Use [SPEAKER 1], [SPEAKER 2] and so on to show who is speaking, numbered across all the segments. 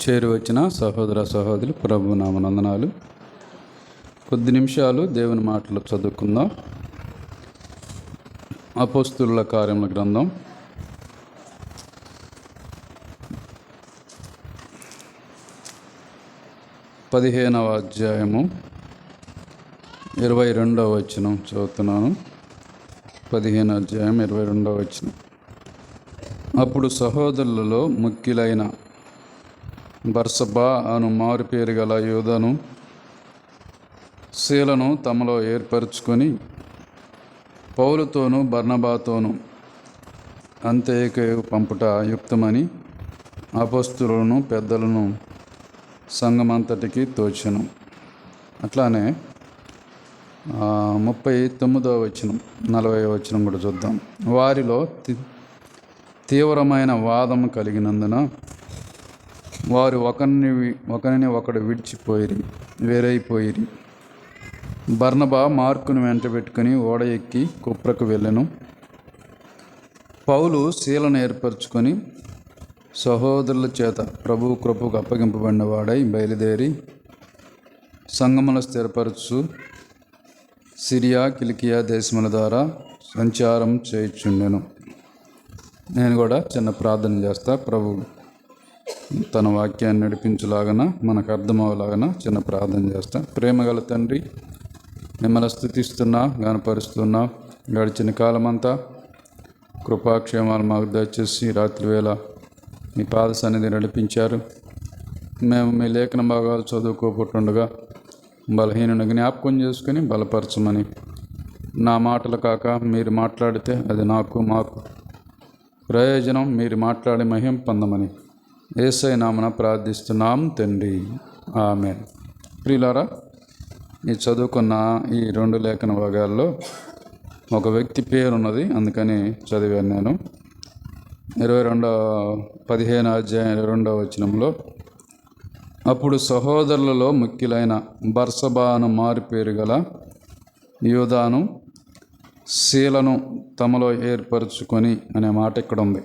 [SPEAKER 1] చేరి వచ్చిన సహోదర సహోదరులు ప్రభు నామనందనాలు. కొద్ది నిమిషాలు దేవుని మాటలు చదువుకుందాం. అపోస్తుల కార్యముల గ్రంథం 15వ అధ్యాయము 22వ వచనం చదువుతున్నాను. 15వ అధ్యాయం 22వ వచనం. అప్పుడు సహోదరులలో ముఖ్యులైన బర్సబ్బా అను మారుపేరు గల యూదను శీలను తమలో ఏర్పరచుకొని పౌలుతోనూ బర్నబాతోనూ అంతేకయు పంపుట యుక్తమని అపోస్తలులను పెద్దలను సంఘమంతటికి తోచెను. అట్లానే 39వ వచనం 40వ వచనం కూడా చూద్దాం. వారిలో తీవ్రమైన వాదం కలిగినందున వారు ఒకరిని ఒకడు విడిచిపోయిరి, వేరైపోయిరి. బర్నబా మార్కును వెంట పెట్టుకుని ఓడ ఎక్కి కుప్రకు వెళ్ళెను. పౌలు శీలను ఏర్పరచుకొని సహోదరుల చేత ప్రభువు కృపకు అప్పగింపబడిన వాడై బయలుదేరి సంగముల స్థిరపరచు సిరియా కిలికియా దేశముల ద్వారా సంచారం చేయుచుండెను. నేను కూడా చిన్న ప్రార్థన చేస్తా. ప్రభు తన వాక్యాన్ని నడిపించులాగన మనకు అర్థమవలాగన చిన్న ప్రార్థన చేస్తా. ప్రేమగల తండ్రి, మిమ్మల్ని స్తుతిస్తున్నా, గనపరుస్తున్నా. గడిచిన కాలమంతా కృపాక్షేమాలు మాకు దయచేసి రాత్రివేళ మీ పాద సన్నిధి నడిపించారు. మేము మీ లేఖన భాగాలు చదువుకోబోతుండగా బలహీనుని జ్ఞాపకం చేసుకుని బలపరచమని, నా మాటలు కాక మీరు మాట్లాడితే అది మాకు ప్రయోజనం, మీరు మాట్లాడి మహిమ పొందమని యేసయ్య నామమున ప్రార్థిస్తున్నాం తండ్రి, ఆమేన్. ప్రియులారా, ఈ చదువుకున్న ఈ 2 లేఖన భాగాల్లో ఒక వ్యక్తి పేరు ఉన్నది, అందుకని చదివాను నేను. 15వ అధ్యాయం 22వ వచనంలో, అప్పుడు సహోదరులలో ముఖ్యులైన బర్సబాను మారుపేరు గల యూదాను శీలను తమలో ఏర్పరచుకొని అనే మాట ఇక్కడ ఉంది.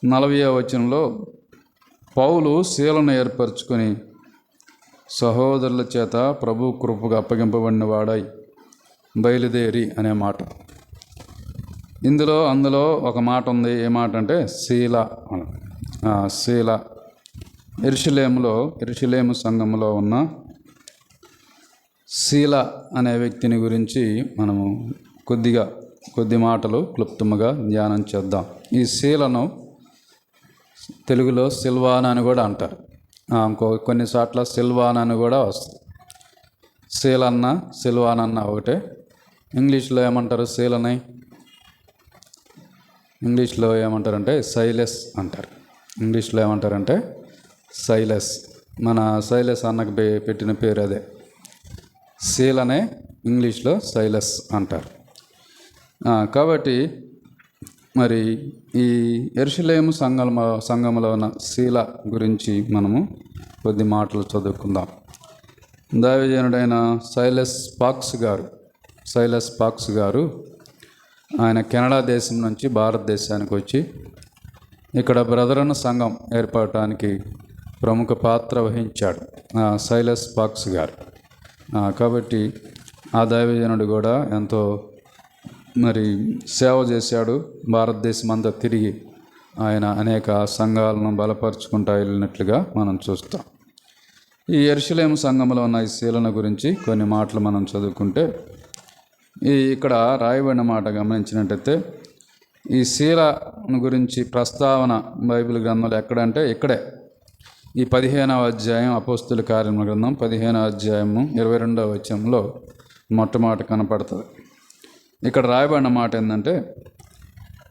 [SPEAKER 1] 40వ వచనంలో పౌలు శీలను ఏర్పరచుకొని సహోదరుల చేత ప్రభు కృపగా అప్పగింపబడిన వాడై బయలుదేరి అనే మాట. అందులో ఒక మాట ఉంది. ఏ మాట అంటే శీల. యెరూషలేము సంఘములో ఉన్న శీల అనే వ్యక్తిని గురించి మనము కొద్ది మాటలు క్లుప్తముగా ధ్యానం చేద్దాం. ఈ శీలను తెలుగులో సిల్వానా అని కూడా అంటారు. కొన్నిసార్లు సిల్వానా అని కూడా వస్తుంది. శీలన్న సిల్వానన్న ఒకటే. ఇంగ్లీష్లో ఏమంటారు? శీలని ఇంగ్లీష్లో ఏమంటారంటే సైలెస్ అంటారు. ఇంగ్లీష్లో ఏమంటారంటే సైలెస్. మన సైలెస్ అన్నకు పెట్టిన పేరు అదే. శీలనే ఇంగ్లీష్లో సైలెస్ అంటారు. కాబట్టి మరి ఈ యెరూషలేము సంఘములో ఉన్న శీల గురించి మనము కొద్ది మాటలు చదువుకుందాం. దైవజనుడైన సైలస్ పాక్స్ గారు ఆయన కెనడా దేశం నుంచి భారతదేశానికి వచ్చి ఇక్కడ బ్రదరన్ సంఘం ఏర్పడటానికి ప్రముఖ పాత్ర వహించాడు సైలస్ పాక్స్ గారు. కాబట్టి ఆ దైవజనుడు కూడా ఎంతో సేవ చేశాడు. భారతదేశం అంతా తిరిగి ఆయన అనేక సంఘాలను బలపరుచుకుంటూ వెళ్ళినట్లుగా మనం చూస్తాం. ఈ యెరూషలేము సంఘంలో ఉన్న ఈ శీలను గురించి కొన్ని మాటలు మనం చదువుకుంటే, ఇక్కడ రాయబడిన మాట గమనించినట్టయితే ఈ శీలను గురించి ప్రస్తావన బైబిల్ గ్రంథంలో ఎక్కడంటే ఇక్కడే ఈ 15వ అధ్యాయం అపోస్తుల కార్యముల గ్రంథం 15వ అధ్యాయము 22వ వచనంలో మొట్టమొదట కనపడుతుంది. ఇక్కడ రాయబడిన మాట ఏంటంటే,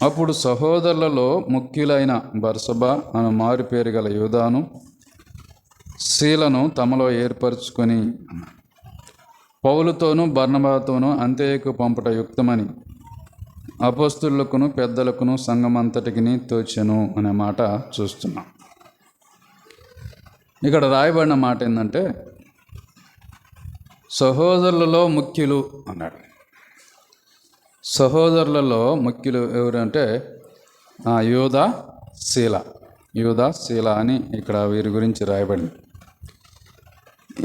[SPEAKER 1] అప్పుడు సహోదరులలో ముఖ్యులైన బర్సబా అను మారుపేరు గల యూదాను శీలను తమలో ఏర్పరచుకొని పౌలుతోనూ బర్నబాతోనూ అంతేకు పంపుట యుక్తమని అపోస్తలులకును పెద్దలకును సంఘమంతటికి తోచెను అనే మాట చూస్తున్నాం. ఇక్కడ రాయబడిన మాట ఏంటంటే సహోదరులలో ముఖ్యులు అన్నాడు. సహోదరులలో ముఖ్యులు ఎవరంటే యూదా, శీల. యూదా, శీల అని ఇక్కడ వీరి గురించి రాయబడింది.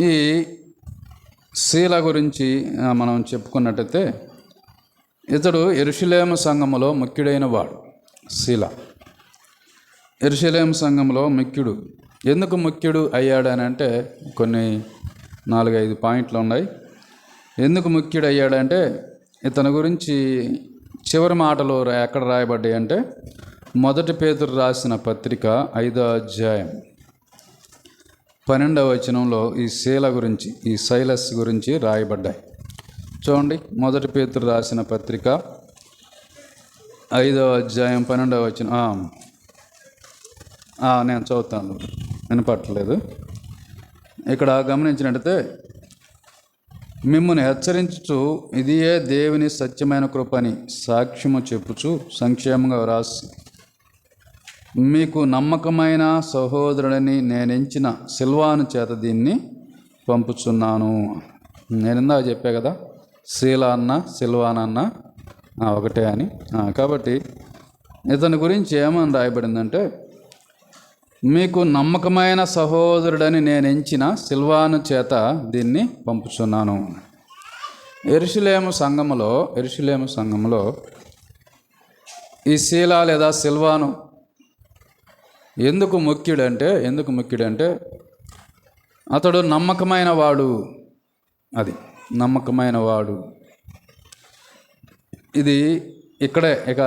[SPEAKER 1] ఈ శీల గురించి మనం చెప్పుకున్నట్టయితే ఇతడు యెరూషలేము సంఘములో ముఖ్యుడైన వాడు. శీల యెరూషలేము సంఘంలో ముఖ్యుడు. ఎందుకు ముఖ్యుడు అయ్యాడని అంటే కొన్ని 4-5 పాయింట్లు ఉన్నాయి. ఎందుకు ముఖ్యుడు అయ్యాడంటే ఇతని గురించి చివరి మాటలు ఎక్కడ రాయబడ్డాయి అంటే 1 పేతురు రాసిన పత్రిక 5వ అధ్యాయం 12వ వచనంలో ఈ శీల గురించి, ఈ సైలస్ గురించి రాయబడ్డాయి. చూడండి, 1 పేతురు రాసిన పత్రిక 5వ అధ్యాయం 12వ వచనం. నేను చదువుతాను, వినపట్టలేదు. ఇక్కడ గమనించినట్టయితే, మిమ్మును హెచ్చరించుచు ఇదియే దేవుని సత్యమైన కృపని సాక్ష్యము చెప్పుచు సంక్షేమంగా వ్రాసి మీకు నమ్మకమైన సహోదరుడిని నేనెంచిన సిల్వాను చేత దీన్ని పంపుచున్నాను. నేను ఇందాక చెప్పా కదా, శీల అన్న సిల్వాన్ అన్న ఒకటే అని. కాబట్టి ఇతని గురించి ఏమని రాయబడిందంటే, మీకు నమ్మకమైన సహోదరుడని నేను ఎంచిన సిల్వాను చేత దీన్ని పంపుచున్నాను. యెరూషలేము సంఘములో ఈ శీల లేదా సిల్వాను ఎందుకు ముఖ్యుడంటే అతడు నమ్మకమైన వాడు. నమ్మకమైన వాడు. ఇది ఇక్కడే, ఇక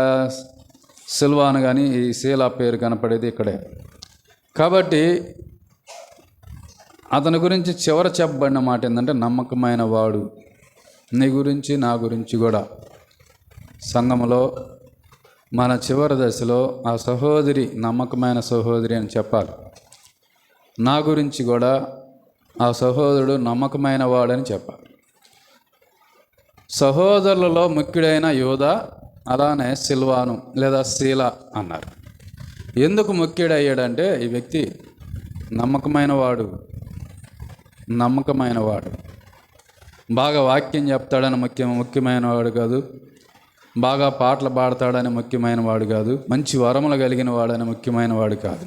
[SPEAKER 1] సిల్వాను కానీ ఈ శీల పేరు కనపడేది ఇక్కడే. కాబట్టి అతని గురించి చివర చెప్పబడిన మాట ఏంటంటే నమ్మకమైన వాడు. నీ గురించి నా గురించి కూడా సంఘములో మన చివరి దశలో ఆ సహోదరి నమ్మకమైన సహోదరి అని చెప్పాలి. నా గురించి కూడా ఆ సహోదరుడు నమ్మకమైన వాడని చెప్పాలి. సహోదరులలో ముఖ్యుడైన యూదా, అలానే సిల్వాను లేదా శీల అన్నారు. ఎందుకు ముఖ్యుడయ్యాడంటే ఈ వ్యక్తి నమ్మకమైన వాడు. బాగా వాక్యం చెప్తాడని ముఖ్యమైన వాడు కాదు. బాగా పాటలు పాడతాడని ముఖ్యమైన వాడు కాదు. మంచి వరములు కలిగిన వాడని ముఖ్యమైన వాడు కాదు.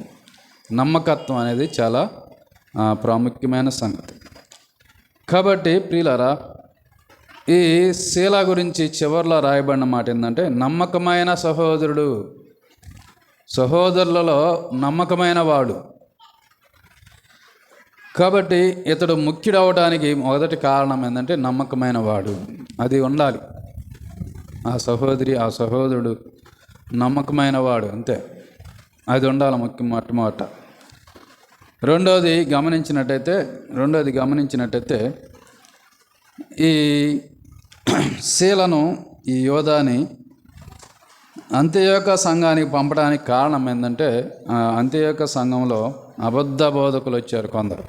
[SPEAKER 1] నమ్మకత్వం అనేది చాలా ప్రాముఖ్యమైన సంగతి. కాబట్టి ప్రియులారా, ఈ శీల గురించి చివర్లో రాయబడిన మాట ఏంటంటే నమ్మకమైన సహోదరుడు, సహోదరులలో నమ్మకమైన వాడు. కాబట్టి ఇతడు ముఖ్యుడవడానికి మొదటి కారణం ఏంటంటే నమ్మకమైన వాడు. అది ఉండాలి. ఆ సహోదరి, ఆ సహోదరుడు నమ్మకమైన వాడు, అంతే. అది ఉండాలి మొట్టమొదట. రెండోది గమనించినట్టయితే ఈ శీలను, ఈ యోధాని అంత్యొక సంఘానికి పంపడానికి కారణం ఏంటంటే అంత్యొక సంఘంలో అబద్ధ బోధకులు వచ్చారు. కొందరు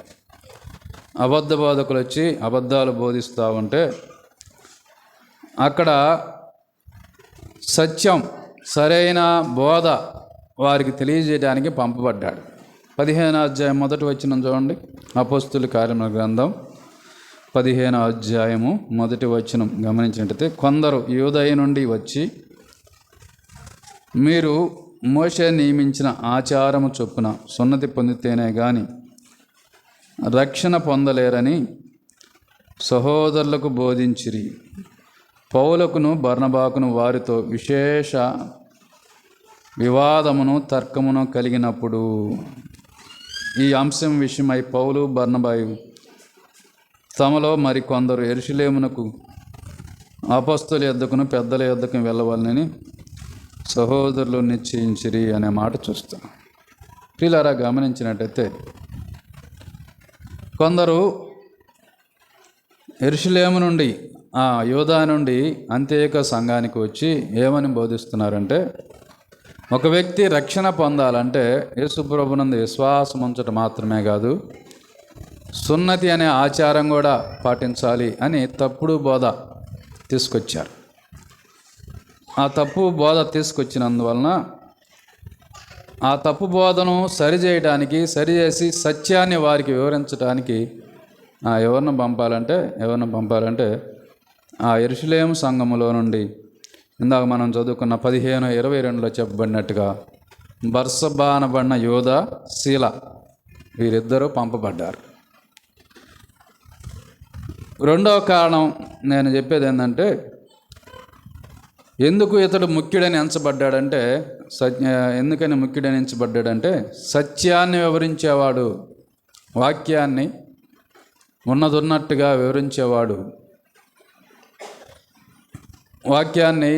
[SPEAKER 1] అబద్ధ బోధకులు వచ్చి అబద్ధాలు బోధిస్తూ ఉంటే అక్కడ సత్యం, సరైన బోధ వారికి తెలియజేయడానికి పంపబడ్డాడు. 15వ అధ్యాయం 1వ వచనం చూడండి. అపోస్తుల కార్యముల గ్రంథం 15వ అధ్యాయము 1వ వచనం గమనించినట్టయితే, కొందరు యూదయ నుండి వచ్చి మీరు మోషే నియమించిన ఆచారము చొప్పున సున్నతి పొందితేనే గాని రక్షణ పొందలేరని సహోదరులకు బోధించిరి. పౌలుకును బర్నబాకును వారితో విశేష వివాదమును తర్కమును కలిగినప్పుడు ఈ అంశం విషయమై పౌలు బర్నబాయు తమలో మరి కొందరు యెరూషలేమునకు అపొస్తలుల యొద్దకును పెద్దల యొద్దకు వెళ్ళవాలని సహోదరులు నిశ్చయించిరి అనే మాట చూస్తాం. ప్రియులారా, గమనించినట్టయితే కొందరు యెరూషలేము నుండి, యూదా నుండి అంత్యొక సంఘానికి వచ్చి ఏమని బోధిస్తున్నారంటే, ఒక వ్యక్తి రక్షణ పొందాలంటే యేసుప్రభునందు విశ్వాసం ఉంచడం మాత్రమే కాదు, సున్నతి అనే ఆచారం కూడా పాటించాలి అని తప్పుడు బోధ తీసుకొచ్చారు. ఆ తప్పు బోధ తీసుకొచ్చినందువలన ఆ తప్పు బోధను సరిచేసి సత్యాన్ని వారికి వివరించడానికి ఎవరిని పంపాలంటే ఆ యెరూషలేము సంఘములో నుండి ఇందాక మనం చదువుకున్న 15:22లో చెప్పబడినట్టుగా బర్సబ్బా అనబడిన యోధ, శీల వీరిద్దరూ పంపబడ్డారు. రెండవ కారణం నేను చెప్పేది ఏంటంటే, ఎందుకు ఇతడు ముఖ్యుడని ఎంచబడ్డాడంటే, ఎందుకని ముఖ్యుడని ఎంచబడ్డాడంటే సత్యాన్ని వివరించేవాడు, వాక్యాన్ని ఉన్నదున్నట్టుగా వివరించేవాడు, వాక్యాన్ని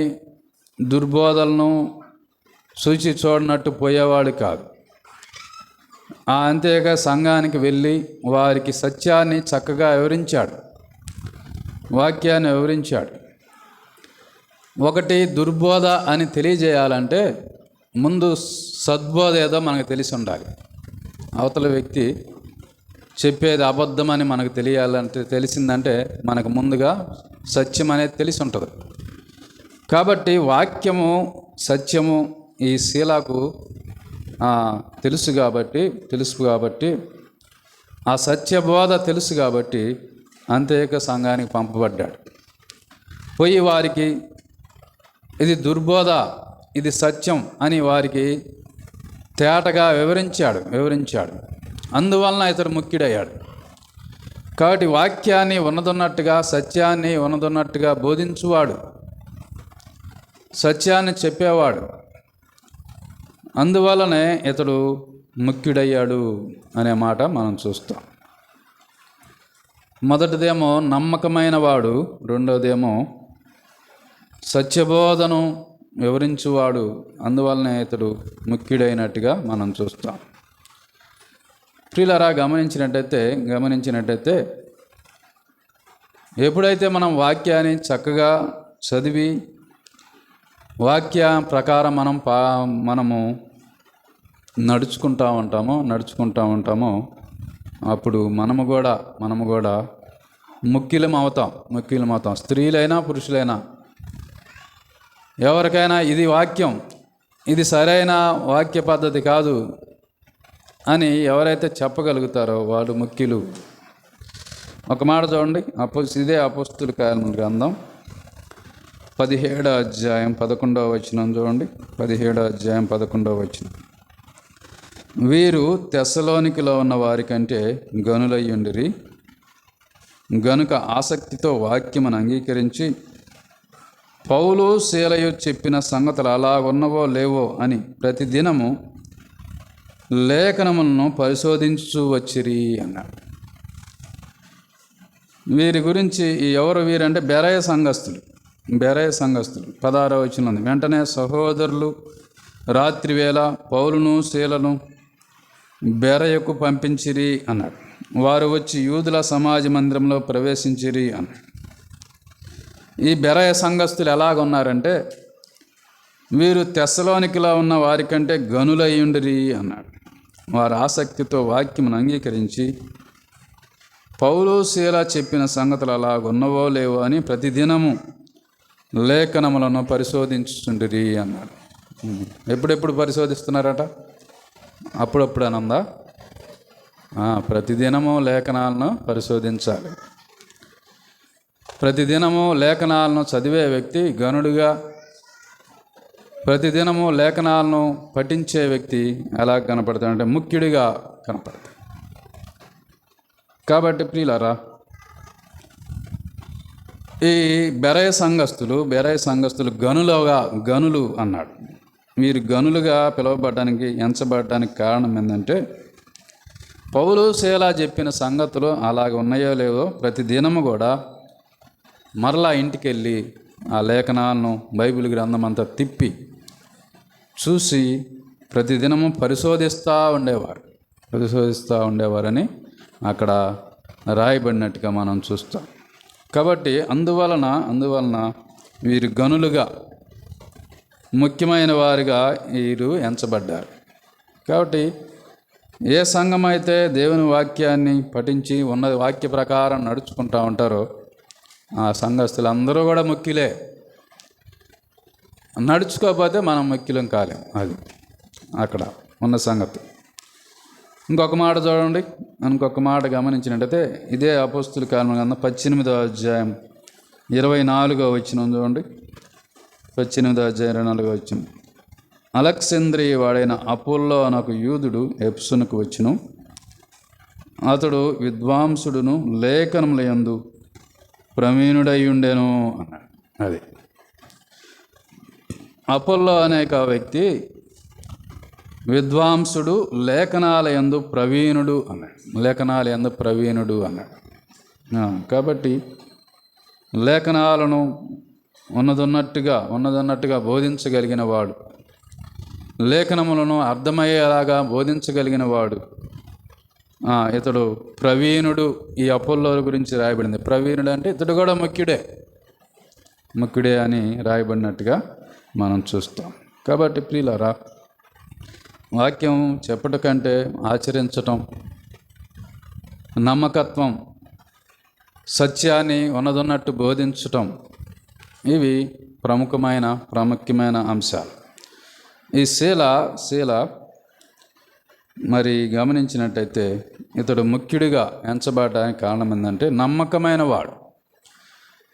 [SPEAKER 1] దుర్బోధలను చూచి చూడనట్టు పోయేవాడు కాదు. అంతేగా సంఘానికి వెళ్ళి వారికి సత్యాన్ని చక్కగా వివరించాడు, వాక్యాన్ని వివరించాడు. ఒకటి దుర్బోధ అని తెలియజేయాలంటే ముందు సద్బోధ ఏదో మనకు తెలిసి ఉండాలి. అవతల వ్యక్తి చెప్పేది అబద్ధమని మనకు తెలిసిందంటే మనకు ముందుగా సత్యం అనేది తెలిసి ఉంటుంది. కాబట్టి వాక్యము సత్యము ఈ శీలకు తెలుసు కాబట్టి ఆ సత్యబోధ తెలుసు కాబట్టి అంతేక సంఘానికి పంపబడ్డాడు. పోయి వారికి ఇది దుర్బోధ, ఇది సత్యం అని వారికి తేటగా వివరించాడు. అందువలన ఇతడు ముఖ్యుడయ్యాడు. కాబట్టి వాక్యాన్ని ఉన్నదున్నట్టుగా, సత్యాన్ని ఉన్నదున్నట్టుగా బోధించువాడు, సత్యాన్ని చెప్పేవాడు. అందువలనే ఇతడు ముఖ్యుడయ్యాడు అనే మాట మనం చూస్తాం. మొదటిదేమో నమ్మకమైన వాడు, రెండోదేమో సత్యబోధను వివరించువాడు. అందువలనే ఇతడు ముఖ్యుడైనట్టుగా మనం చూస్తాం. ప్రియులారా, గమనించినట్టయితే ఎప్పుడైతే మనం వాక్యాన్ని చక్కగా చదివి వాక్య ప్రకారం మనము నడుచుకుంటూ ఉంటామో అప్పుడు మనము కూడా ముఖ్యులం అవుతాం. స్త్రీలైనా పురుషులైనా ఎవరికైనా ఇది వాక్యం, ఇది సరైన వాక్య పద్ధతి కాదు అని ఎవరైతే చెప్పగలుగుతారో వాడు ముఖ్యులు. ఒక మాట చూడండి, ఇదే అపోస్తుల కార్యముల గ్రంథం 17వ అధ్యాయం 11వ వచనం చూడండి. 17వ అధ్యాయం 11వ వచనం. వీరు తెస్సలోనికలో ఉన్న వారికంటే గనులయ్యుండిరి గనుక ఆసక్తితో వాక్యమును అంగీకరించి పౌలు శీలయు చెప్పిన సంగతులు అలా ఉన్నవో లేవో అని ప్రతిదినము లేఖనములను పరిశోధించు వచ్చిరి అన్నాడు. వీరి గురించి ఎవరు వీరంటే బెరయ సంఘస్థులు. 16వ వచనం ఉంది. వెంటనే సహోదరులు రాత్రివేళ పౌలును శీలను బెరయకు పంపించిరి అన్నాడు. వారు వచ్చి యూదుల సమాజ మందిరంలో ప్రవేశించిరి అన్నాడు. ఈ బెరయ సంఘస్థులు ఎలాగున్నారంటే వీరు తెస్సలోనికలో ఉన్న వారికంటే గనులయ్యుండిరి అన్నాడు. వారు ఆసక్తితో వాక్యమును అంగీకరించి పౌలు శీల చెప్పిన సంగతులు అలాగున్నవో లేవో అని ప్రతిదినము లేఖనములను పరిశోధించుండిరి అన్నాడు. ఎప్పుడెప్పుడు పరిశోధిస్తున్నారట? అప్పుడప్పుడు అనందా? ప్రతిదినము లేఖనాలను పరిశోధించాలి. ప్రతిదినము లేఖనాలను చదివే వ్యక్తి గనుడుగా, ప్రతిదినము లేఖనాలను పఠించే వ్యక్తి ఎలా కనపడతాడంటే ముఖ్యుడిగా కనపడతాడు. కాబట్టి ప్రియులారా, ఈ బెరయ సంఘస్థులు గనులు అన్నాడు. వీరు గనులుగా పిలువబడడానికి, ఎంచబడడానికి కారణం ఏంటంటే పౌలు శీల చెప్పిన సంగతులు అలాగ ఉన్నాయో లేవో ప్రతిదినము కూడా మరలా ఇంటికి వెళ్ళి ఆ లేఖనాలను, బైబిల్ గ్రంథం అంతా తిప్పి చూసి ప్రతిదినము పరిశోధిస్తూ ఉండేవారని అక్కడ రాయబడినట్టుగా మనం చూస్తాం. కాబట్టి అందువలన వీరు గనులుగా, ముఖ్యమైన వారిగా వీరు ఎంచబడ్డారు. కాబట్టి ఏ సంఘం అయితే దేవుని వాక్యాన్ని పఠించి ఉన్న వాక్య ప్రకారం నడుచుకుంటూ ఉంటారో ఆ సంఘస్థులు అందరూ కూడా ముఖ్యులే. నడుచుకోకపోతే మనం ముఖ్యులం కాలేం. అది అక్కడ ఉన్న సంగతి. ఇంకొక మాట చూడండి, ఇంకొక మాట గమనించినట్టయితే ఇదే అపోస్తుల కార్యముల గ్రంథం 18వ అధ్యాయం 24వ వచనం చూడండి. 18వ అధ్యాయం 24వ వచనం. అలెగ్జాంద్రియ వాడైన అపోల్లో అనే ఒక యూదుడు ఎఫెసునకు వచ్చును. అతడు విద్వాంసుడును లేఖనములయందు ప్రవీణుడై ఉండెను అన్నాడు. అది అపోల్లో అనే ఒక వ్యక్తి విద్వాంసుడు, లేఖనాలయందు ప్రవీణుడు అన్నాడు. లేఖనాలయందు ప్రవీణుడు అన్నాడు. కాబట్టి లేఖనాలను ఉన్నదన్నట్టుగా బోధించగలిగిన వాడు, లేఖనములను అర్థమయ్యేలాగా బోధించగలిగిన వాడు, ఇతడు ప్రవీణుడు. ఈ అపోల్లో గురించి రాయబడింది. ప్రవీణుడు అంటే ఇతడు కూడా ముఖ్యుడే అని రాయబడినట్టుగా మనం చూస్తాం. కాబట్టి ప్రియులారా, వాక్యం చెప్పట కంటే ఆచరించటం, నమ్మకత్వం, సత్యాన్ని ఉన్నదన్నట్టు బోధించటం, ఇవి ప్రాముఖ్యమైన అంశాలు. ఈ శీల మరి గమనించినట్టయితే ఇతడు ముఖ్యుడిగా ఎంచబడడానికి కారణం ఏంటంటే నమ్మకమైన వాడు.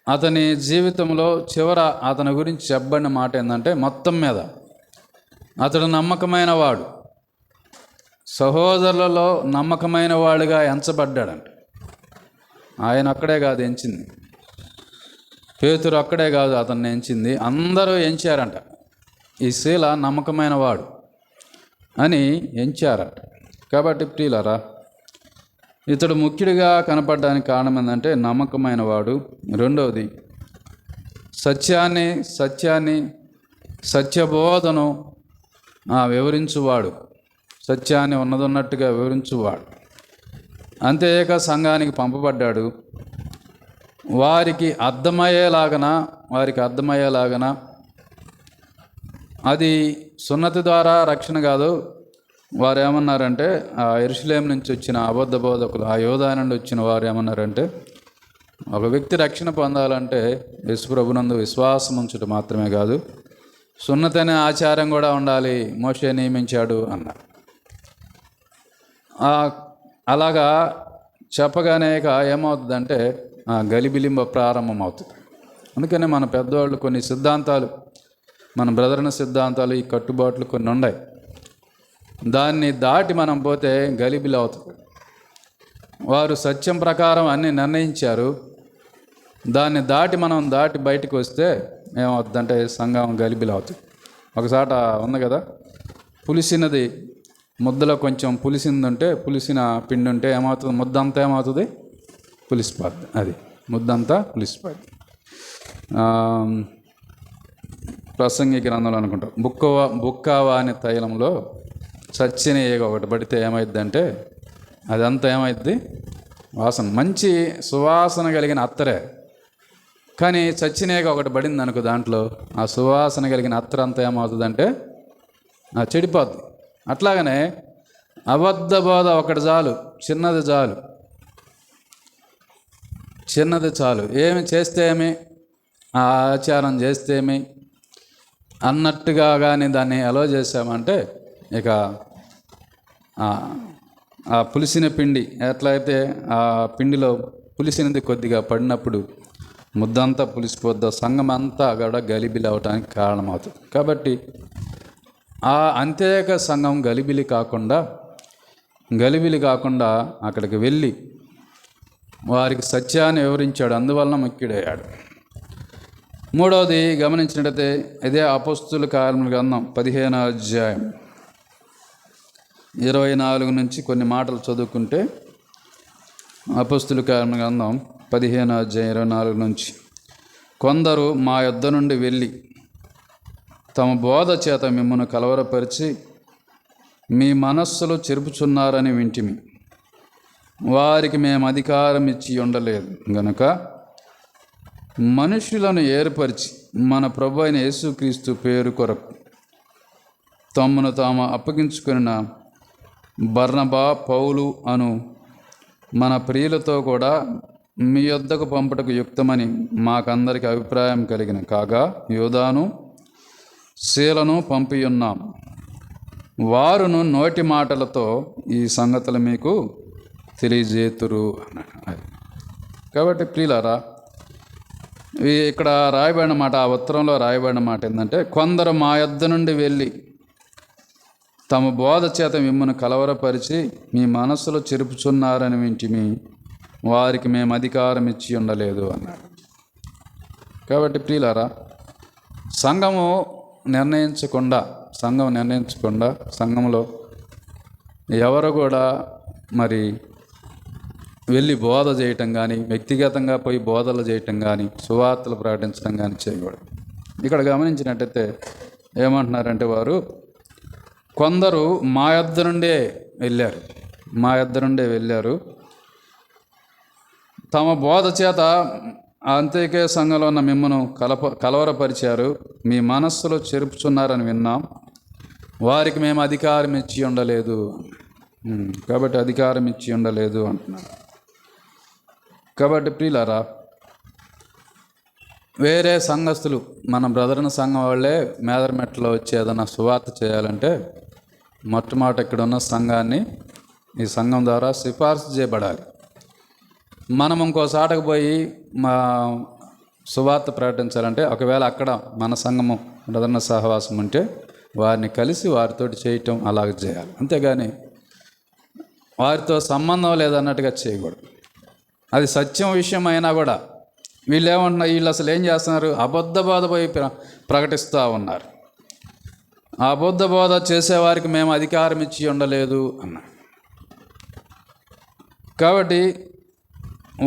[SPEAKER 1] అతని జీవితంలో చివర అతని గురించి చెప్పబడిన మాట ఏంటంటే మొత్తం మీద అతడు నమ్మకమైన వాడు, సహోదరులలో నమ్మకమైన వాడుగా ఎంచబడ్డాడంట. ఆయన అక్కడే కాదు ఎంచింది, పేతురు అక్కడే కాదు అతన్ని ఎంచింది, అందరూ ఎంచారంట. ఈ శీల నమ్మకమైన వాడు అని ఎంచారట. కాబట్టి ప్రియులారా, ఇతడు ముఖ్యుడిగా కనపడడానికి కారణం ఏంటంటే నమ్మకమైన వాడు. రెండవది, సత్యబోధను వివరించువాడు, సత్యాన్ని ఉన్నదన్నట్టుగా వివరించువాడు. అంతేక సంఘానికి పంపబడ్డాడు. వారికి అర్థమయ్యేలాగన అది సున్నతి ద్వారా రక్షణ కాదు. వారు ఏమన్నారంటే, ఆ యెరూషలేము నుంచి వచ్చిన అబద్ధ బోధకులు, ఆ యోధా నుండి వచ్చిన వారు ఏమన్నారంటే, ఒక వ్యక్తి రక్షణ పొందాలంటే యేసుప్రభునందు విశ్వాసం ఉంచడం మాత్రమే కాదు, సున్నతి అనే ఆచారం కూడా ఉండాలి, మోషే నియమించాడు అన్నారు. అలాగా చెప్పగానే ఏమవుతుందంటే గలిబిలింబ ప్రారంభమవుతుంది. అందుకనే మన పెద్దవాళ్ళు కొన్ని సిద్ధాంతాలు, మన బ్రదర్న సిద్ధాంతాలు, ఈ కట్టుబాట్లు కొన్ని ఉన్నాయి. దాన్ని దాటి మనం పోతే గలిబిలి అవుతుంది. వారు సత్యం ప్రకారం అన్నీ నిర్ణయించారు, దాన్ని దాటి బయటకు వస్తే ఏమవుతుందంటే సంఘం గలిబిలి అవుతుంది. ఒకసాట ఉంది కదా, పులిసినది ముద్దలో కొంచెం పులిసిందంటే, పులిసిన పిండి ఉంటే ఏమవుతుంది, ముద్దంతా ఏమవుతుంది, పులిసిపోద్ది. అది ముద్దంతా పులిసిపోద్ది. ప్రసంగి గ్రంథంలో అనుకుంటా, బుక్కవా అనే తైలంలో చచ్చిన ఏగ ఒకటి పడితే ఏమైద్దంటే అదంతా ఏమైద్ది, వాసన, మంచి సువాసన కలిగిన అత్తరే, కానీ చచ్చిన ఏగ ఒకటి పడింది అనుకో, దాంట్లో ఆ సువాసన కలిగిన అత్తర అంతా ఏమవుతుందంటే చెడిపోద్ది. అట్లాగనే అబద్ధ బోధ ఒకటి చాలు, చిన్నది చాలు, ఏమి చేస్తే ఏమి, ఆ ఆచారం చేస్తే ఏమి అన్నట్టుగా కానీ దాన్ని అలో చేసామంటే ఇక ఆ పులిసిన పిండి ఎట్లయితే ఆ పిండిలో పులిసినది కొద్దిగా పడినప్పుడు ముద్దంతా పులిసిపోద్దా, సంఘం అంతా కూడా గలిబిలి అవడానికి కారణమవుతుంది. కాబట్టి ఆ అంతేక సంఘం గలిబిలి కాకుండా అక్కడికి వెళ్ళి వారికి సత్యాన్ని వివరించాడు, అందువలన ముఖ్యుడయ్యాడు. మూడవది గమనించినట్లయితే ఇదే అపోస్తుల కార్యముల గ్రంథం 15వ అధ్యాయం 24 నుంచి కొన్ని మాటలు చదువుకుంటే, అపోస్తుల కార్యముల గ్రంథం 15వ అధ్యాయం 24 నుంచి, కొందరు మా యొద్ద నుండి వెళ్ళి తమ బోధ చేత మిమ్మల్ని కలవరపరిచి మీ మనస్సులో చెరుపుచున్నారని వింటిమి. వారికి మేము అధికారం ఇచ్చి ఉండలేదు గనుక మనుషులను ఏర్పరిచి మన ప్రభు అయిన యేసుక్రీస్తు పేరు కొరకు తమను తాము అప్పగించుకున్న బర్నబా, పౌలు అను మన ప్రియులతో కూడా మీ యొద్దకు పంపుటకు యుక్తమని మాకందరికి అభిప్రాయం కలిగిన కాగా యోధాను శీలను పంపియున్నాం. వారును నోటి మాటలతో ఈ సంగతులు మీకు తెలియజేతురు అన్నాడు. కాబట్టి ప్రియులారా, ఇక్కడ రాయబడిన మాట, ఆ ఉత్తరంలో రాయబడిన మాట ఏంటంటే, కొందరు మా యొద్ద నుండి వెళ్ళి తమ బోధ చేత మిమ్మల్ని కలవరపరిచి మీ మనస్సులో చెరుపుచున్నారని వింటిమి, వారికి మేము అధికారం ఇచ్చి ఉండలేదు అన్నాడు. కాబట్టి ప్రియులారా, సంఘం నిర్ణయించకుండా సంఘంలో ఎవరు కూడా మరి వెళ్ళి బోధ చేయటం కానీ, వ్యక్తిగతంగా పోయి బోధలు చేయటం కానీ, సువార్తలు ప్రకటించడం కానీ చేయకూడదు. ఇక్కడ గమనించినట్టయితే ఏమంటున్నారంటే, వారు కొందరు మా యొద్ద నుండే వెళ్ళారు, తమ బోధ చేత అంత్యోక్య సంఘంలో ఉన్న మిమ్మను కలవరపరిచారు, మీ మనస్సులో చెరుపుచున్నారని విన్నాం, వారికి మేము అధికారం ఇచ్చి ఉండలేదు. కాబట్టి అధికారం ఇచ్చి ఉండలేదు అంటున్నారు. కాబట్టి ప్రియులారా, వేరే సంఘస్థులు మన బ్రదర్న సంఘం వాళ్ళే మేదరమెట్లో వచ్చి ఏదైనా సువార్త చేయాలంటే మొట్టమొదట ఇక్కడ ఉన్న సంఘాన్ని ఈ సంఘం ద్వారా సిఫార్సు చేయబడాలి. మనం ఇంకో చాటకు పోయి మా సువార్త ప్రకటించాలంటే, ఒకవేళ అక్కడ మన సంఘము బ్రదర్న సహవాసం ఉంటే వారిని కలిసి వారితోటి చేయటం అలాగ చేయాలి. అంతేగాని వారితో సంబంధం లేదన్నట్టుగా చేయకూడదు. అది సత్యం విషయం అయినా కూడా వీళ్ళు అసలు ఏం చేస్తున్నారు? అబద్ధ బోధ పోయి ప్రకటిస్తూ ఉన్నారు. ఆ అబద్ధ బోధ చేసేవారికి మేము అధికారం ఇచ్చి ఉండలేదు అన్నారు. కాబట్టి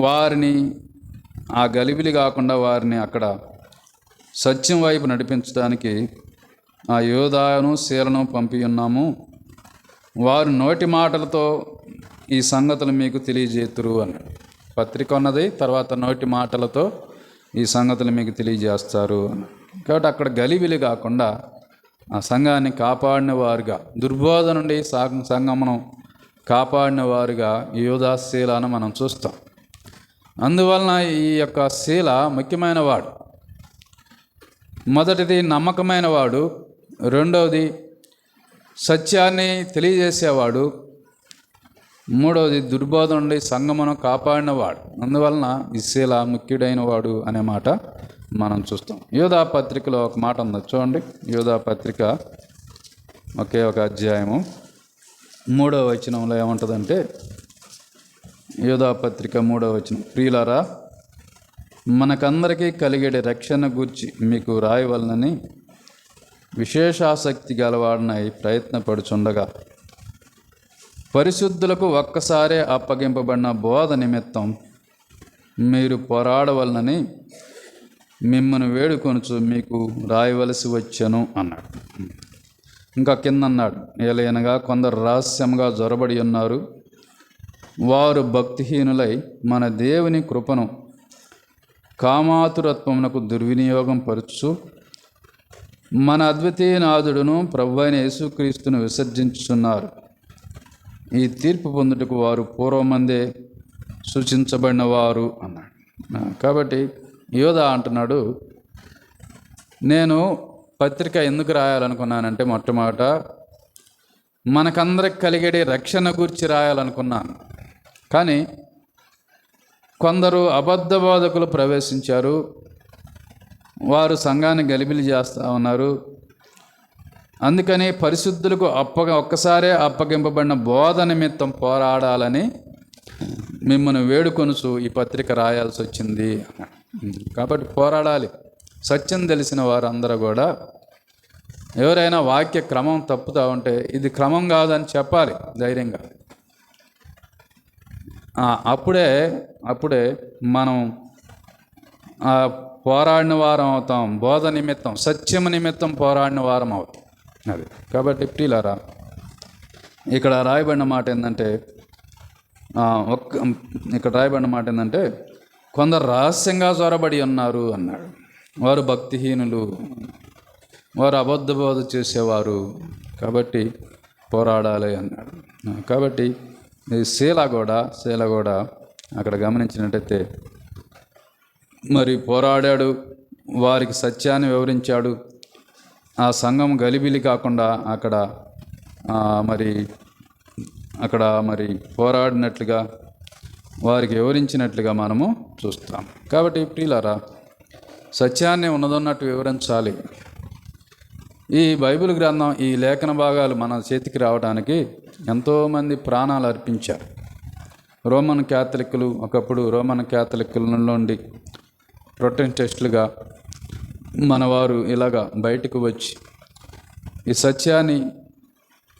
[SPEAKER 1] వారిని ఆ గలిబిలి కాకుండా వారిని అక్కడ సత్యం వైపు నడిపించడానికి ఆ యోధాను శీలను పంపి ఉన్నాము. వారు నోటి మాటలతో ఈ సంగతులు మీకు తెలియజేతురు అన్నాడు. పత్రిక ఉన్నది, తర్వాత నోటి మాటలతో ఈ సంగతులు మీకు తెలియజేస్తారు అన్నాడు. కాబట్టి అక్కడ గలిబిలి కాకుండా ఆ సంఘాన్ని కాపాడిన వారుగా, దుర్బోధ నుండి సంఘమును కాపాడిన వారుగా యోధా శీలను మనం చూస్తాం. అందువలన ఈ యొక్క శీల ముఖ్యమైన వాడు. మొదటిది నమ్మకమైన వాడు, రెండవది సత్యాన్ని తెలియజేసేవాడు, మూడవది దుర్బోధ నుండి సంఘమును కాపాడినవాడు. అందువలన ఈ శీల ముఖ్యుడైన వాడు అనే మాట మనం చూస్తాం. యోధా పత్రికలో ఒక మాట ఉంది చూడండి. యోధా పత్రిక ఒకే ఒక అధ్యాయము 3వ వచనంలో ఏముంటుందంటే, యోధా పత్రిక 3వ వచనం, ప్రియులారా, మనకందరికీ కలిగేటి రక్షణ గూర్చి మీకు రాయవలనని విశేషాసక్తి గలవాడినై ప్రయత్నపడుచుండగా పరిశుద్ధులకు ఒక్కసారే అప్పగింపబడిన బోధ నిమిత్తం మీరు పోరాడవలనని మిమ్మల్ని వేడుకొనుచు మీకు రాయవలసి వచ్చెను అన్నాడు. ఇంకా కింద అన్నాడు, ఏలయనగా కొందరు రహస్యంగా జొరబడి ఉన్నారు, వారు భక్తిహీనులై మన దేవుని కృపను కామాతురత్వమునకు దుర్వినియోగం పరుచు మన అద్వితీయ నాథుడును ప్రభువైన యేసుక్రీస్తును విసర్జించుచున్నారు. ఈ తీర్పు పొందుటకు వారు పూర్వమందే సూచించబడిన వారు అన్నాడు. కాబట్టి యోధా అంటున్నాడు, నేను పత్రిక ఎందుకు రాయాలనుకున్నానంటే, మొట్టమొదట మనకందరికి కలిగేది రక్షణ గురించి రాయాలనుకున్నాను. కానీ కొందరు అబద్ధ బోధకులు ప్రవేశించారు, వారు సంఘాన్ని గలిబిలి చేస్తూ ఉన్నారు. అందుకని పరిశుద్ధులకు ఒక్కసారే అప్పగింపబడిన బోధ నిమిత్తం పోరాడాలని మిమ్మల్ని వేడుకొనుచు ఈ పత్రిక రాయాల్సి వచ్చింది. కాబట్టి పోరాడాలి. సత్యం తెలిసిన వారందరూ కూడా ఎవరైనా వాక్య క్రమం తప్పుతూ ఉంటే ఇది క్రమం కాదని చెప్పాలి ధైర్యంగా. అప్పుడే మనం పోరాడిన వారం అవుతాం. బోధ నిమిత్తం, సత్యం నిమిత్తం పోరాడిన వారం అవుతాం. అది కాబట్టి ప్రియులారా, ఇక్కడ రాయబడిన మాట ఏంటంటే కొందరు రహస్యంగా చొరబడి ఉన్నారు అన్నాడు. వారు భక్తిహీనులు, వారు అబద్ధ బోధ చేసేవారు, కాబట్టి పోరాడాలి అన్నాడు. కాబట్టి శీల కూడా అక్కడ గమనించినట్టయితే మరి పోరాడాడు, వారికి సత్యాన్ని వివరించాడు. ఆ సంఘం గలిబిలి కాకుండా అక్కడ మరి పోరాడినట్లుగా వారికి వివరించినట్లుగా మనము చూస్తాం. కాబట్టి ప్రియులారా, సత్యాన్ని ఉన్నదన్నట్టు వివరించాలి. ఈ బైబిల్ గ్రంథం, ఈ లేఖన భాగాలు మన చేతికి రావడానికి ఎంతోమంది ప్రాణాలు అర్పించారు. రోమన్ క్యాథలిక్కులు, ఒకప్పుడు రోమన్ క్యాథలిక్కుల నుండి ప్రొటెస్టెంట్లుగా మనవారు ఇలాగా బయటకు వచ్చి ఈ సత్యాన్ని,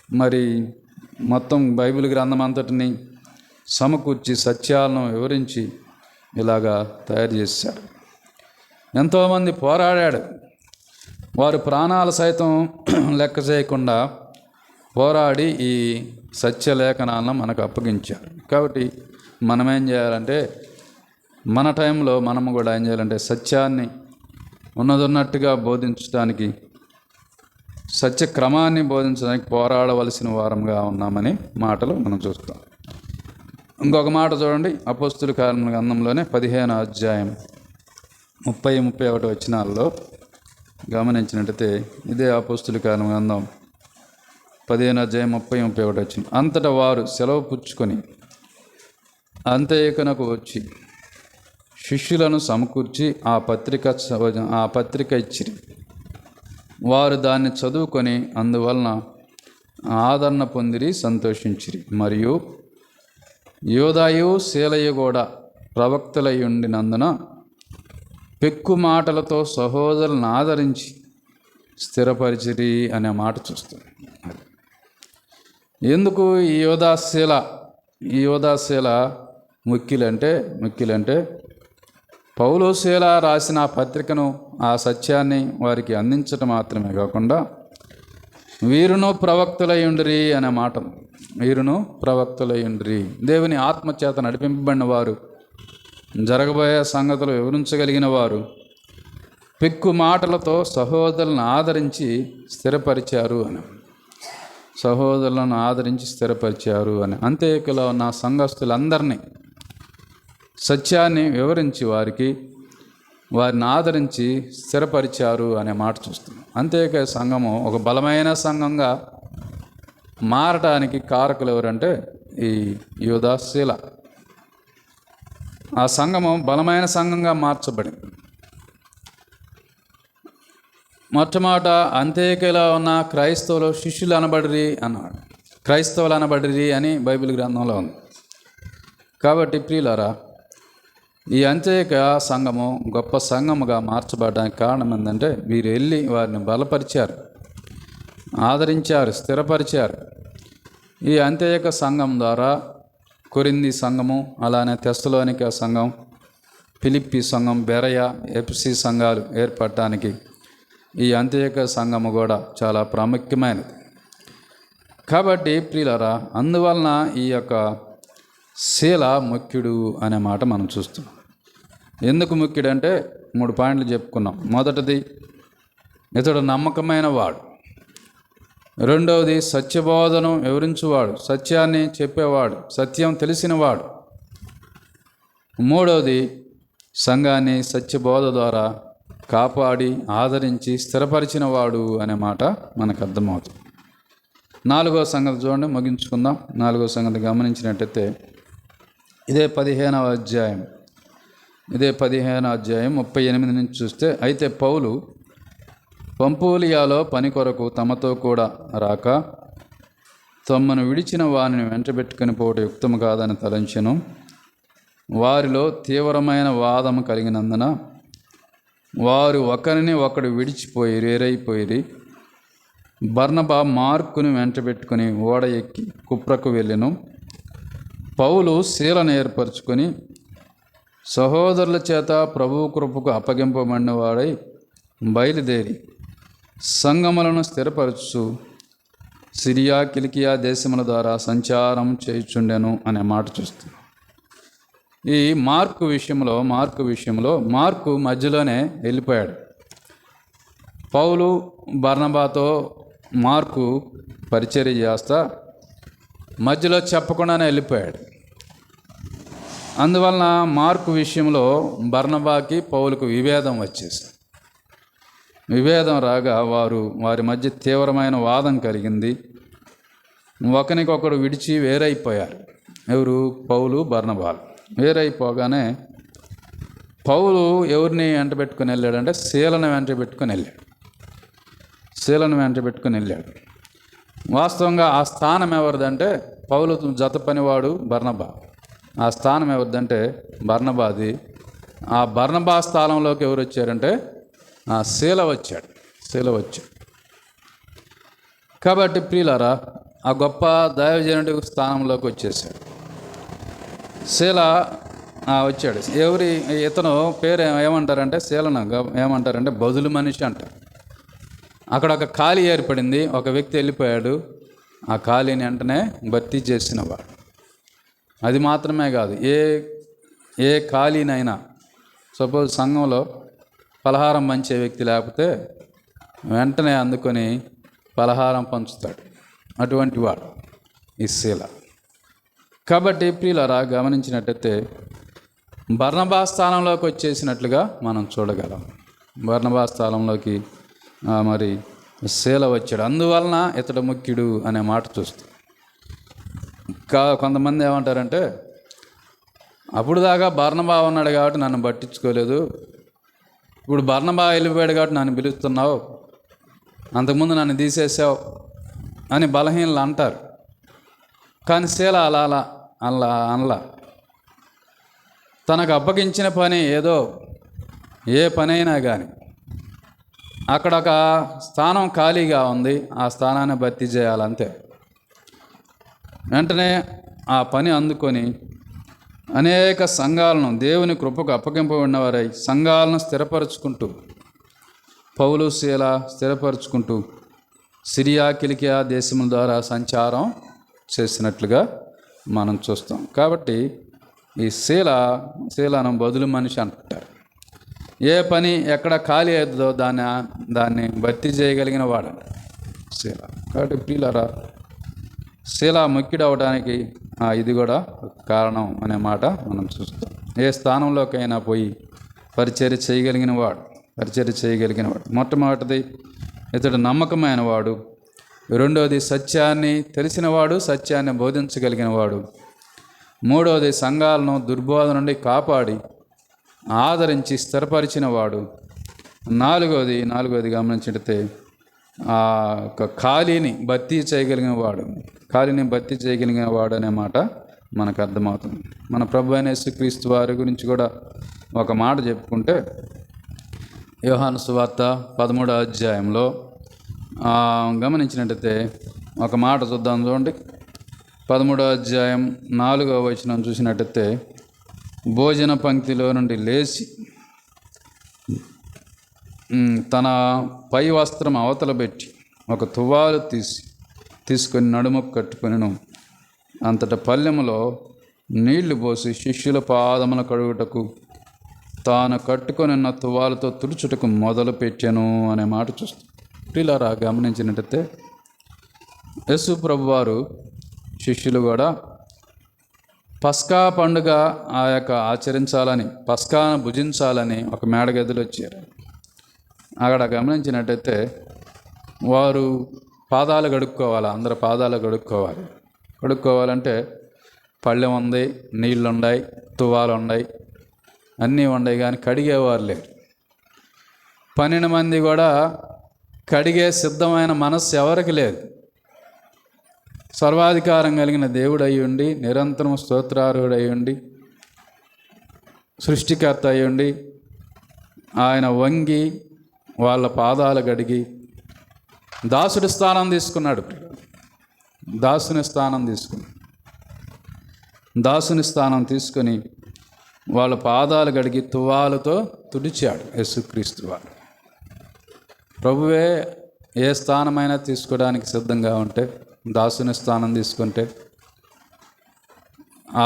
[SPEAKER 1] మరి మొత్తం బైబిల్ గ్రంథం అంతటిని సమకూర్చి సత్యాలను వివరించి ఇలాగా తయారు చేశారు. ఎంతోమంది పోరాడాడు. వారు ప్రాణాలు సైతం లెక్క చేయకుండా పోరాడి ఈ సత్యలేఖనాలను మనకు అప్పగించారు. కాబట్టి మనం ఏం చేయాలంటే, మన టైంలో మనము కూడా ఏం చేయాలంటే సత్యాన్ని ఉన్నదన్నట్టుగా బోధించడానికి, సత్య క్రమాన్ని బోధించడానికి పోరాడవలసిన వారంగా ఉన్నామని మాటలు మనం చూస్తాం. ఇంకొక మాట చూడండి, అపోస్తుల కార్యముల గ్రంథంలోనే 15వ అధ్యాయం 30-31 వచనాల్లో గమనించినట్టయితే, ఇదే అపోస్తుల కార్యముల గ్రంథం 15వ అధ్యాయం 30-31 వచనం. అంతటా వారు సెలవు పుచ్చుకొని అంత్యొకనకు వచ్చి శిష్యులను సమకూర్చి ఆ పత్రిక ఇచ్చిరి. వారు దాన్ని చదువుకొని అందువలన ఆదరణ పొందిరి, సంతోషించిరి. మరియు యోదాయు శీలయు కూడా ప్రవక్తలై ఉండినందున పెక్కు మాటలతో సహోదరులను ఆదరించి స్థిరపరిచిరి అనే మాట చూస్తుంది. ఎందుకు ఈ యోదాశీల ముఖ్యులంటే పౌలు శీల రాసిన ఆ పత్రికను, ఆ సత్యాన్ని వారికి అందించడం మాత్రమే కాకుండా వీరును ప్రవక్తలయుండిరి అనే మాట. వీరును ప్రవక్తలయుండిరి, దేవుని ఆత్మచేత నడిపింపబడిన వారు, జరగబోయే సంగతులు వివరించగలిగిన వారు, పెక్కు మాటలతో సహోదరులను ఆదరించి స్థిరపరిచారు అని. అంత్యొకలో ఉన్న సంఘస్థులందరినీ సత్యాన్ని వివరించి వారిని ఆదరించి స్థిరపరిచారు అనే మాట చూస్తున్నాం. అంత్యొక సంఘము ఒక బలమైన సంఘంగా మారటానికి కారకులు ఎవరంటే ఈ యోదాశీల. ఆ సంఘము బలమైన సంఘంగా మార్చబడింది. మొట్టమొదట అంత్యొకలో ఉన్న క్రైస్తవులు శిష్యులు అనబడిరి అన్నాడు. క్రైస్తవులు అనబడిరి అని బైబిల్ గ్రంథంలో ఉంది. కాబట్టి ప్రియులారా, ఈ అంత్యొక సంఘము గొప్ప సంఘముగా మార్చబడడానికి కారణం ఏంటంటే, వీరు వెళ్ళి వారిని బలపరిచారు, ఆదరించారు, స్థిరపరిచారు. ఈ అంత్యొక సంఘం ద్వారా కొరింథీ సంఘము, అలానే తెస్సలోనిక సంఘం, ఫిలిప్పీ సంఘం, బెరయ, ఎఫెసీ సంఘాలు ఏర్పడటానికి ఈ అంత్యొక సంఘము కూడా చాలా ప్రాముఖ్యమైనది. కాబట్టి ప్రియులారా, అందువలన ఈ యొక్క శీల ముఖ్యుడు అనే మాట మనం చూస్తున్నాం. ఎందుకు ముఖ్యుడంటే 3 పాయింట్లు చెప్పుకున్నాం. మొదటిది, ఇతడు నమ్మకమైన వాడు. రెండవది, సత్యబోధను వివరించువాడు, సత్యాన్ని చెప్పేవాడు, సత్యం తెలిసినవాడు. మూడవది, సంఘాన్ని సత్యబోధ ద్వారా కాపాడి ఆదరించి స్థిరపరిచిన వాడు అనే మాట మనకు అర్థమవుతుంది. 4వ సంగతి చూడండి, ముగించుకుందాం. 4వ సంగతి గమనించినట్టయితే, ఇదే 15వ అధ్యాయం 38 నుంచి చూస్తే, అయితే పౌలు పంఫూలియాలో పని కొరకు తమతో కూడా రాక తమను విడిచిన వారిని వెంటబెట్టుకుని పోవడం యుక్తము కాదని తలంచెను. వారిలో తీవ్రమైన వాదము కలిగినందున వారు ఒకరిని ఒకడు వేరైపోయిరి. బర్నబా మార్కుని వెంటబెట్టుకుని ఓడ ఎక్కి కుప్రకు వెళ్ళెను. పౌలు శీలను ఏర్పరచుకొని సహోదరుల చేత ప్రభువు కృపకు అప్పగింపబడిన వాడై బయలుదేరి సంగములను స్థిరపరచు సిరియా, కిలికియా దేశముల ద్వారా సంచారం చేయుచుండెను అనే మాట చూస్తున్నాం. ఈ మార్కు విషయంలో మార్కు మధ్యలోనే వెళ్ళిపోయాడు. పౌలు బర్నబాతో మార్కు పరిచర్య చేస్తా మధ్యలో చెప్పకుండానే వెళ్ళిపోయాడు. అందువలన మార్కు విషయంలో బర్నబాకి పౌలుకు విభేదం వచ్చేసింది. విభేదం రాగా వారి మధ్య తీవ్రమైన వాదం కలిగింది. ఒకరికొకడు విడిచి వేరైపోయారు. ఎవరు? పౌలు, బర్నబాలు వేరైపోగానే పౌలు ఎవరిని వెంటబెట్టుకుని వెళ్ళాడంటే శీలను వెంటబెట్టుకుని వెళ్ళాడు. శీలను వెంట పెట్టుకుని వెళ్ళాడు. వాస్తవంగా ఆ స్థానం ఎవరిదంటే పౌలు జత పనివాడు బర్నబా. ఆ స్థానం ఎవరిదంటే బర్నబాది. ఆ బర్నబా స్థానంలోకి ఎవరు వచ్చారంటే ఆ శీల వచ్చాడు. కాబట్టి ప్రియులారా, ఆ గొప్ప దైవజనుడి స్థానంలోకి వచ్చేసాడు. శీల వచ్చాడు. ఇతను పేరు ఏమంటారంటే శీలను ఏమంటారంటే బదులు మనిషి అంటారు. అక్కడ ఒక ఖాళీ ఏర్పడింది, ఒక వ్యక్తి వెళ్ళిపోయాడు. ఆ ఖాళీని వెంటనే భర్తీ చేసినవాడు. అది మాత్రమే కాదు, ఏ ఖాళీనైనా సపోజ్ సంఘంలో పలహారం పంచే వ్యక్తి లేకపోతే వెంటనే అందుకొని పలహారం పంచుతాడు. అటువంటి వాడు ఈ శీల. కాబట్టి ప్రియులారా, గమనించినట్టయితే బర్నబా స్థానంలోకి వచ్చేసినట్లుగా మనం చూడగలం. బర్నబా స్థానంలోకి మరి శీల వచ్చాడు. అందువలన ఇతడు ముఖ్యుడు అనే మాట చూస్తాం. కొంతమంది ఏమంటారంటే, అప్పుడు దాకా బర్నబా ఉన్నాడు కాబట్టి నన్ను పట్టించుకోలేదు, ఇప్పుడు బర్నబా వెళ్ళిపోయాడు కాబట్టి నన్ను పిలుస్తున్నావు, అంతకుముందు నన్ను తీసేసావు అని బలహీనలు అంటారు. కానీ శీల అనలా. తనకు అప్పగించిన పని ఏదో, ఏ పని అయినా కానీ అక్కడ ఒక స్థానం ఖాళీగా ఉంది, ఆ స్థానాన్ని భర్తీ చేయాలంతే. వెంటనే ఆ పని అందుకొని అనేక సంఘాలను దేవుని కృపకు అప్పగింపబడినవారై సంఘాలను స్థిరపరుచుకుంటూ, పౌలు శీల స్థిరపరుచుకుంటూ సిరియా కిలికియా దేశముల ద్వారా సంచారం చేసినట్లుగా మనం చూస్తాం. కాబట్టి ఈ శీలను బదులు మనిషి అంటారు. ఏ పని ఎక్కడ ఖాళీ అవుతుందో దాన్ని భర్తీ చేయగలిగిన వాడు శీల. కాబట్టి ప్రియులారా, శీల ముఖ్యుడు అవడానికి ఇది కూడా కారణం అనే మాట మనం చూస్తాం. ఏ స్థానంలోకైనా పోయి పరిచర్య చేయగలిగిన వాడు. మొట్టమొదటిది ఇతడు నమ్మకమైన వాడు. రెండవది సత్యాన్ని తెలిసినవాడు, సత్యాన్ని బోధించగలిగిన వాడు. మూడవది సంఘాలను దుర్బోధ నుండి కాపాడి ఆదరించి స్థిరపరిచిన వాడు. నాలుగవది గమనించితే ఒక ఖాళీని భర్తీ చేయగలిగిన వాడు అనే మాట మనకు అర్థమవుతుంది. మన ప్రభు అయిన యేసుక్రీస్తు వారి గురించి కూడా ఒక మాట చెప్పుకుంటే, యోహాను సువార్త 13వ అధ్యాయంలో గమనించినట్టయితే ఒక మాట చూద్దాం. చూడండి, 13వ అధ్యాయం 4వ వచనం చూసినట్టయితే, భోజన పంక్తిలో నుండి లేచి తన పై వస్త్రం అవతల పెట్టి ఒక తువ్వాలు తీసుకొని నడుముకు కట్టుకొనెను. అంతట పల్లెములో నీళ్లు పోసి శిష్యుల పాదముల కడుగుటకు తాను కట్టుకొనిన్న తువ్వాలతో తుడుచుటకు మొదలు పెట్టాను అనే మాట చూస్తాం. ప్రియులారా, గమనించినట్టయితే యేసు ప్రభువారు శిష్యులు కూడా పస్కా పండుగ ఆచరించాలని, పస్కాను భుజించాలని ఒక మేడగదిలో వచ్చారు. అక్కడ గమనించినట్టయితే వారు పాదాలు కడుక్కోవాలి. అందరు పాదాలు కడుక్కోవాలంటే పళ్ళెం ఉంది, నీళ్ళు ఉన్నాయి, తువ్వాలు ఉన్నాయి, అన్నీ ఉన్నాయి, కానీ కడిగేవారు లేరు. 12 మంది కూడా కడిగే సిద్ధమైన మనస్సు ఎవరికి లేదు. సర్వాధికారం కలిగిన దేవుడు అయి ఉండి, నిరంతరం స్తోత్రార్హుడు అయి ఉండి, సృష్టికర్త అయి ఉండి, ఆయన వంగి వాళ్ళ పాదాలు కడిగి దాసుని స్థానం తీసుకొని వాళ్ళ పాదాలు కడిగి తువ్వాలతో తుడిచాడు యేసుక్రీస్తు వారు. ప్రభువే ఏ స్థానమైనా తీసుకోవడానికి సిద్ధంగా ఉంటే, దాసుని స్థానం తీసుకుంటే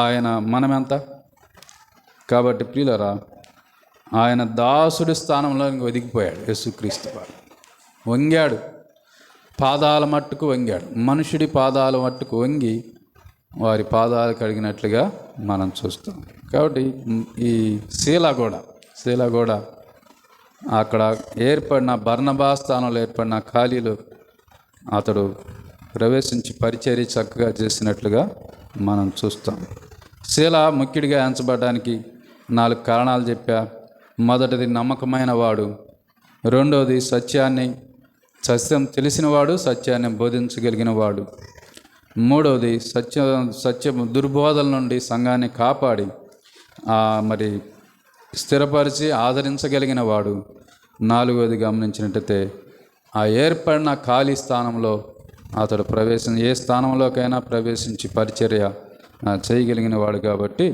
[SPEAKER 1] ఆయన మనమెంత. కాబట్టి ప్రియులరా, ఆయన దాసుడి స్థానంలో ఒదిగిపోయాడు యేసుక్రీస్తు వారు. వంగాడు, పాదాల మట్టుకు వంగాడు. మనుషుడి పాదాల మట్టుకు వంగి వారి పాదాలు కడిగినట్లుగా మనం చూస్తాం. కాబట్టి ఈ శీల కూడా అక్కడ ఏర్పడిన బర్నబా స్థానంలో ఏర్పడిన ఖాళీలు అతడు ప్రవేశించి పరిచర్య చక్కగా చేసినట్లుగా మనం చూస్తాం. శీల ముఖ్యుడిగా ఎంచబడడానికి 4 కారణాలు చెప్పా. మొదటిది నమ్మకమైన వాడు, రెండవది సత్యాన్ని సత్యం తెలిసినవాడు, సత్యాన్ని బోధించగలిగిన వాడు. మూడవది సత్య దుర్బోధల నుండి సంఘాన్ని కాపాడి మరి స్థిరపరిచి ఆదరించగలిగిన వాడు. నాలుగవది గమనించినట్టయితే ఆ ఏర్పడిన ఖాళీ స్థానంలో అతడు ఏ స్థానంలోకైనా ప్రవేశించి పరిచర్య చేయగలిగిన వాడు. కాబట్టి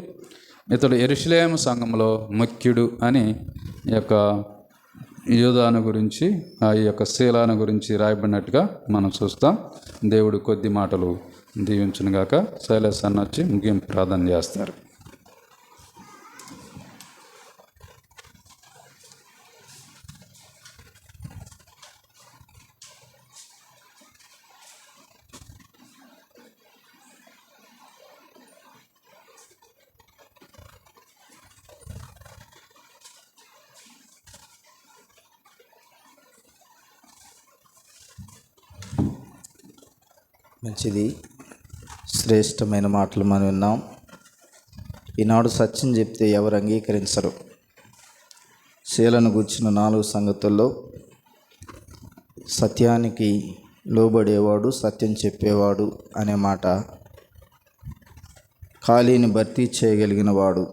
[SPEAKER 1] ఇతడు యెరూషలేము సంఘంలో ముఖ్యుడు అని ఈ యొక్క యూదాను గురించి, ఈ యొక్క శీలాను గురించి రాయబడినట్టుగా మనం చూస్తాం. దేవుడు కొద్ది మాటలు దీవించునుగాక. శైలేష్ అన్న వచ్చి ముగింపు ప్రార్థన చేస్తారు.
[SPEAKER 2] మంచిది, శ్రేష్టమైన మాటలు మనం విన్నాం. ఈనాడు సత్యం చెప్తే ఎవరు అంగీకరించరు. శీలను గూర్చిన 4 సంగతుల్లో సత్యానికి లోబడేవాడు, సత్యం చెప్పేవాడు అనే మాట, ఖాళీని భర్తీ చేయగలిగిన వాడు,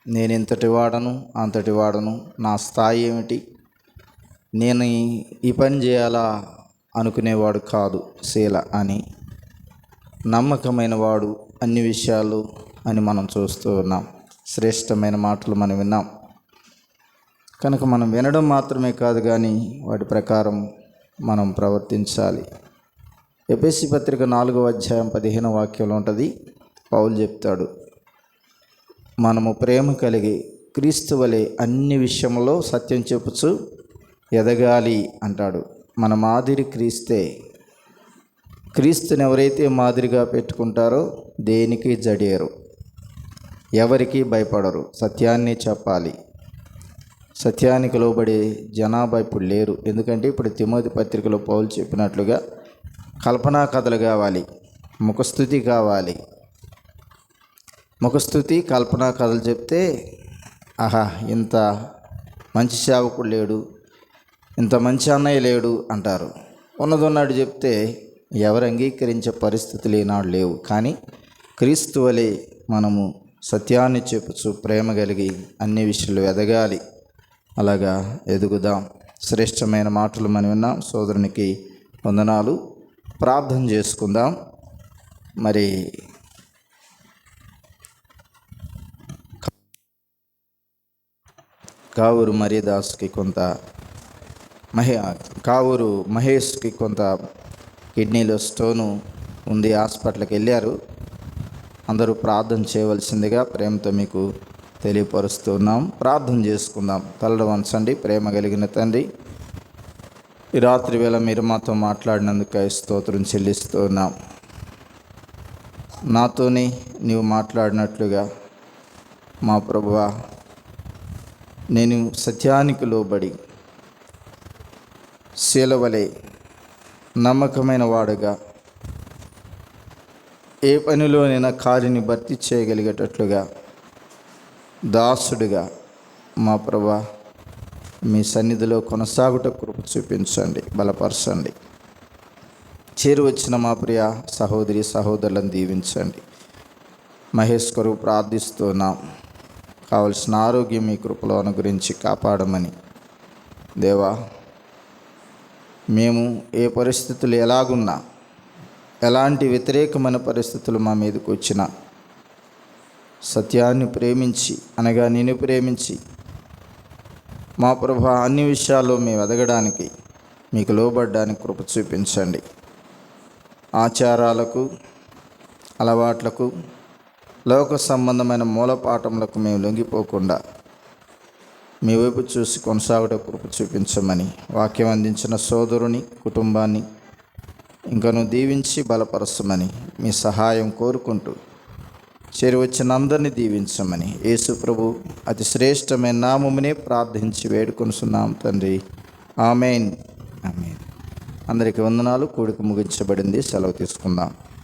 [SPEAKER 2] నేను ఇంతటి వాడను అంతటి వాడను, నా స్థాయి ఏమిటి, నేను ఈ పని చేయాలా అనుకునేవాడు కాదు శీల అని, నమ్మకమైన వాడు అన్ని విషయాలు అని మనం చూస్తూ ఉన్నాం. శ్రేష్టమైన మాటలు మనం విన్నాం కనుక మనం వినడం మాత్రమే కాదు కానీ వాటి ప్రకారం మనం ప్రవర్తించాలి. ఎఫెసీ పత్రిక 4వ అధ్యాయం 15వ వాక్యంలో ఉంటుంది. పౌలు చెప్తాడు, మనము ప్రేమ కలిగి క్రీస్తు వలె అన్ని విషయంలో సత్యం చెప్పుచు ఎదగాలి అంటాడు. మన మాదిరి క్రీస్తే. క్రీస్తుని ఎవరైతే మాదిరిగా పెట్టుకుంటారో దేనికి జడియరు, ఎవరికి భయపడరు, సత్యాన్ని చెప్పాలి. సత్యానికి లోబడే జనాభా ఇప్పుడు లేరు. ఎందుకంటే ఇప్పుడు తిమోతి పత్రికలో పౌలు చెప్పినట్లుగా కల్పనా కథలు కావాలి, ముఖస్థుతి కావాలి. ముఖస్థుతి కల్పనా కథలు చెప్తే ఆహా ఇంత మంచి సేవకుడు లేడు, ఇంత మంచి అన్నయ్య లేడు అంటారు. ఉన్నదొన్నాడు చెప్తే ఎవరు అంగీకరించే పరిస్థితులు ఈనాడు లేవు. కానీ క్రీస్తు వలె మనము సత్యాన్ని చెప్పుచు ప్రేమ కలిగి అన్ని విషయాలు ఎదగాలి. అలాగా ఎదుగుదాం. శ్రేష్టమైన మాటలు మనం విన్నాం. సోదరునికి వందనాలు. ప్రార్థన చేసుకుందాం. మరి కావూరు మరీదాస్కి కావూరు మహేష్కి కొంత కిడ్నీలో స్టోను ఉంది, హాస్పిటల్కి వెళ్ళారు. అందరూ ప్రార్థన చేయవలసిందిగా ప్రేమతో మీకు తెలియపరుస్తున్నాం. ప్రార్థన చేసుకుందాం. తలలు వంచండి. ప్రేమ కలిగిన తండ్రి, ఈ రాత్రి వేళ మీరు మాతో మాట్లాడినందుకు స్తోత్రం చెల్లిస్తున్నాం. నాతోనే నీవు మాట్లాడినట్లుగా మా ప్రభువా, నేను సత్యానికి లోబడి శీలవలే నమ్మకమైన వాడుగా ఏ పనిలోనైనా ఖాళీని భర్తీ చేయగలిగేటట్లుగా దాసుడిగా మా ప్రభువా మీ సన్నిధిలో కొనసాగుట కృప చూపించండి, బలపరచండి. చేరువచ్చిన మా ప్రియ సహోదరి సహోదరులను దీవించండి. మహేష్ కొరకు ప్రార్థిస్తున్నాం. కావలసిన ఆరోగ్యం మీ కృపలో అనుగ్రహించి కాపాడమని. దేవా, మేము ఏ పరిస్థితులు ఎలాగున్నా, ఎలాంటి వ్యతిరేకమైన పరిస్థితులు మా మీదకు వచ్చినా సత్యాన్ని ప్రేమించి, అనగా నేను ప్రేమించి మా ప్రభువా అన్ని విషయాల్లో మేము ఎదగడానికి, మీకు లోబడ్డానికి కృప చూపించండి. ఆచారాలకు, అలవాట్లకు, లోక సంబంధమైన మూలపాఠములకు మేము లొంగిపోకుండా మీ వైపు చూసి కొనసాగుట కృప చూపించమని వాక్యం అందించిన సోదరుని కుటుంబాన్ని ఇంకను దీవించి బలపరచమని మీ సహాయం కోరుకుంటూ చేరువచ్చిన అందరినీ దీవించమని యేసు ప్రభు అతి శ్రేష్టమైన నామమునే ప్రార్థించి వేడుకొనుచున్నాం తండ్రి. ఆమెన్. ఆమెన్. అందరికీ వందనాలు. కూడిక ముగించబడింది. సెలవు తీసుకుందాం.